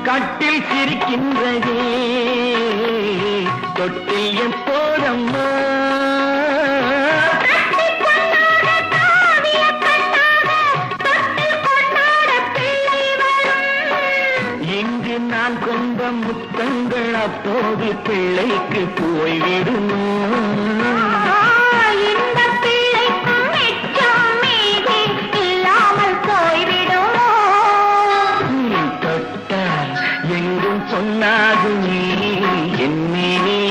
கட்டில் சிரிக்கின்றதே தொட்டில் எப்போதம்மா இங்கு நான் கொண்ட முத்தங்கள் அப்போது பிள்ளைக்கு போய்விடுமோ சொன்னாது நீ என்னே